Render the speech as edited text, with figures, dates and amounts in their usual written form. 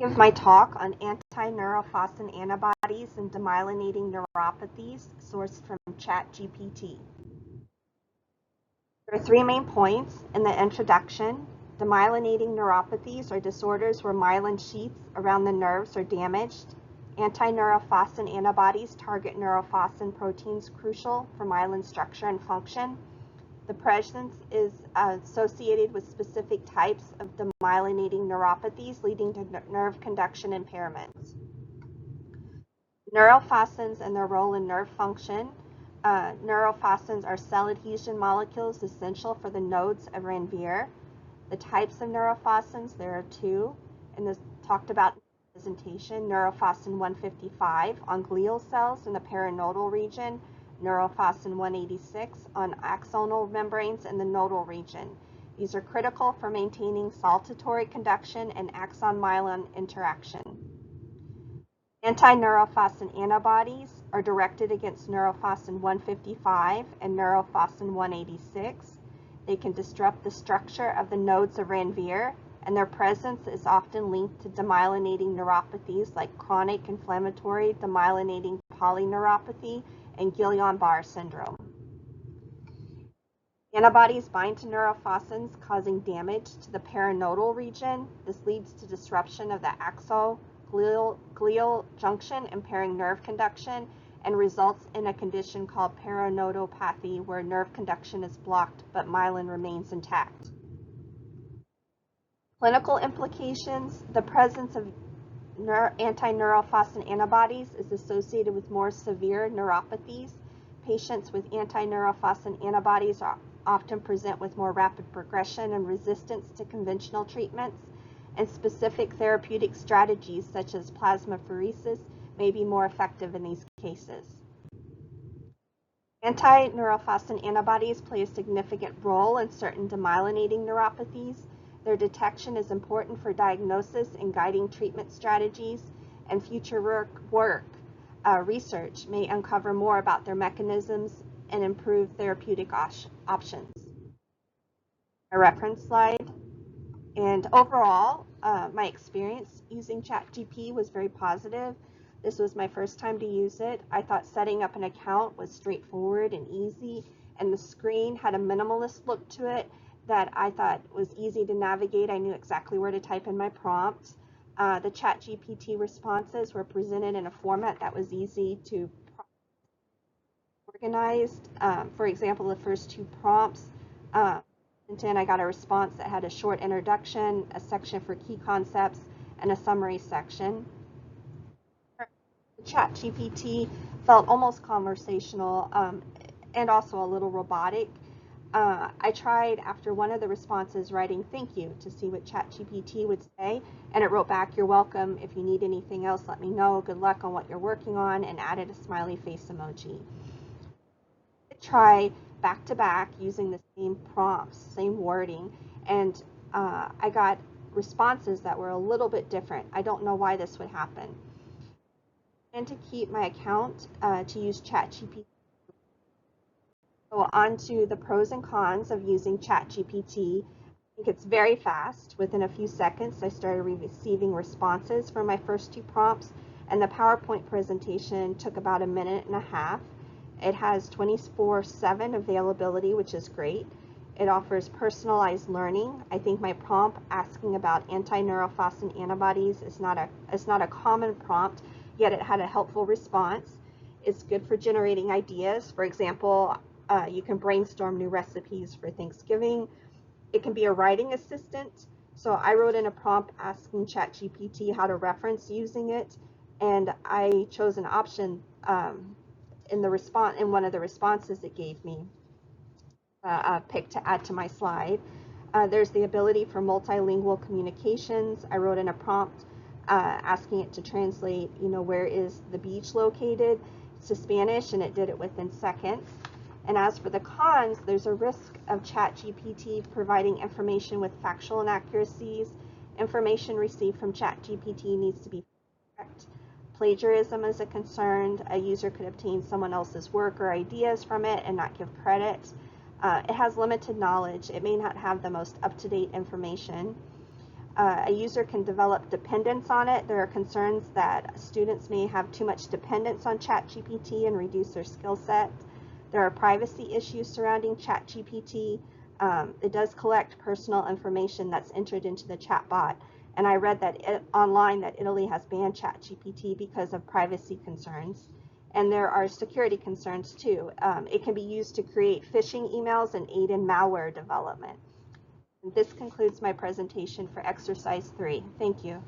Give my talk on anti-neurofascin antibodies and demyelinating neuropathies, sourced from ChatGPT. There are 3 main points in the introduction. Demyelinating neuropathies are disorders where myelin sheaths around the nerves are damaged. Anti-neurofascin antibodies target neurofascin proteins crucial for myelin structure and function. The presence is associated with specific types of demyelinating neuropathies, leading to nerve conduction impairments. Neurofascins and their role in nerve function. Neurofascins are cell adhesion molecules essential for the nodes of Ranvier. The types of neurofascins, there are 2, and this talked about in the presentation. Neurofascin 155 on glial cells in the paranodal region, Neurofascin 186 on axonal membranes in the nodal region. These are critical for maintaining saltatory conduction and axon-myelin interaction. Anti-neurofascin antibodies are directed against Neurofascin 155 and Neurofascin 186. They can disrupt the structure of the nodes of Ranvier, and their presence is often linked to demyelinating neuropathies like chronic inflammatory demyelinating polyneuropathy and Guillain-Barré syndrome. Antibodies bind to neurofascins, causing damage to the paranodal region. This leads to disruption of the axo-glial junction, impairing nerve conduction, and results in a condition called paranodopathy, where nerve conduction is blocked but myelin remains intact. Clinical implications: the presence of anti-neurofascin antibodies is associated with more severe neuropathies. Patients with anti-neurofascin antibodies often present with more rapid progression and resistance to conventional treatments, and specific therapeutic strategies such as plasmapheresis may be more effective in these cases. Anti-neurofascin antibodies play a significant role in certain demyelinating neuropathies. Their detection is important for diagnosis and guiding treatment strategies, and future research may uncover more about their mechanisms and improve therapeutic options. A reference slide. And overall, my experience using ChatGPT was very positive. This was my first time to use it. I thought setting up an account was straightforward and easy, and the screen had a minimalist look to it that I thought was easy to navigate. I knew exactly where to type in my prompts. The ChatGPT responses were presented in a format that was easy to organize. For example, the first 2 prompts, and then I got a response that had a short introduction, a section for key concepts, and a summary section. ChatGPT felt almost conversational and also a little robotic. I tried, after one of the responses, writing "thank you" to see what ChatGPT would say, and it wrote back, "You're welcome. If you need anything else, let me know. Good luck on what you're working on," and added a smiley face emoji. I tried back to back using the same prompts, same wording, and I got responses that were a little bit different. I don't know why this would happen. And to keep my account to use ChatGPT. So on to the pros and cons of using ChatGPT. I think it's very fast. Within a few seconds, I started receiving responses for my first 2 prompts, and the PowerPoint presentation took about 1.5 minutes. It has 24/7 availability, which is great. It offers personalized learning. I think my prompt asking about anti-neurofascin antibodies is not a common prompt, yet it had a helpful response. It's good for generating ideas. For example, you can brainstorm new recipes for Thanksgiving. It can be a writing assistant. So I wrote in a prompt asking ChatGPT how to reference using it, and I chose an option in one of the responses it gave me, pick to add to my slide. There's the ability for multilingual communications. I wrote in a prompt asking it to translate, where is the beach located, to Spanish, and it did it within seconds. And as for the cons, there's a risk of ChatGPT providing information with factual inaccuracies. Information received from ChatGPT needs to be correct. Plagiarism is a concern. A user could obtain someone else's work or ideas from it and not give credit. It has limited knowledge. It may not have the most up-to-date information. A user can develop dependence on it. There are concerns that students may have too much dependence on ChatGPT and reduce their skill set. There are privacy issues surrounding ChatGPT. It does collect personal information that's entered into the chatbot. And I read that online that Italy has banned ChatGPT because of privacy concerns. And there are security concerns too. It can be used to create phishing emails and aid in malware development. This concludes my presentation for exercise 3. Thank you.